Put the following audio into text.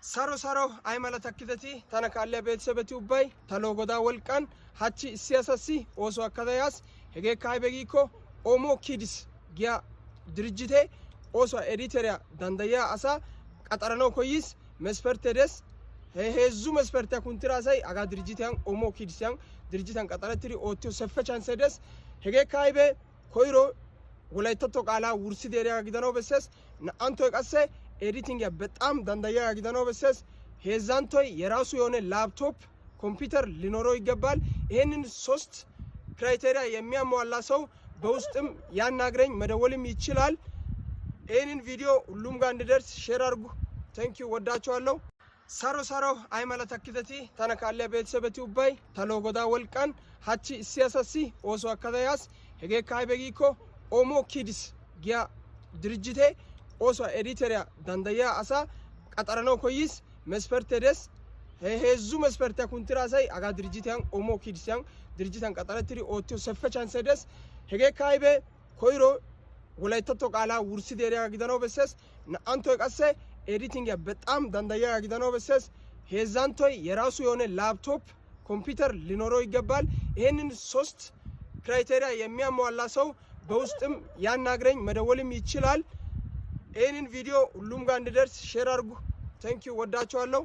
Saro aymala takkitati tana kaalliya beetesebeti ubbay talo goda wolqan hachi issi asasi ooso akkadayas hegeekka aybe giikko Omo Kids giya dirjite oosuwa editoriya dandayiya asa qaxaranaw koyis mespertte des heezzu mesperttiya kunttira asay aga dirjitiyan Omo Kidsiyan dirjitiyan qaxarettidi oottiyo sefe chance des hegeekka aybe koyro wolayttatto qaalaa wurssidi eriyaga gidanaw bessees na''anttoy qasse ኤዲቲንግ በጣም dandayiya gidanaw bessees heezzanttoy የራሱ የሆነ ላፕቶፕ ኮምፒውተር ሊኖረው ይገባል ይሄንን ሶስት ክራይቴሪያ የሚያሟላ ሰው በውስጥም ያናግረኝ መደወልም ይችላል ይሄንን ቪዲዮ ሁሉም ጋር እንዲደርስ ሼር አድርጉ ታንክ ዩ ወዳችኋለሁ ሳሮ አይመላ ተክተቲ ተነካለ ቤተሰበቲ ኡባይ ተሎ ጎዳ ወልቀን ሀቺ ሲያሳሲ ኦሶ አካዳያስ hegeekka aybe giikko Omo Kids giya dirjite oosuwa editoriya dandayiya asa qaxaranaw koyis mespertte des heezzu mesperttiya kunttira asay aga dirjitiyan Omo Kidsiyan dirjitiyan qaxarettidi oottiyo sefe chance des hegeekka aybe koyro wolayttatto qaalaa wurssidi eriyaga gidanaw bessees na''anttoy qasse ኤዲቲንግ በጣም dandayiya gidanaw bessees heezzanttoy የራሱ የሆነ ላፕቶፕ ኮምፒውተር ሊኖረው ይገባል ይሄንን ሶስት ክራይቴሪያ የሚያሟላ ሰው በውስጥም ያናግረኝ መደወልም ይችላል ይሄንን ቪዲዮ ሁሉም ጋር እንዲደርስ ሼር አድርጉ ታንክ ዩ ወዳችኋለሁ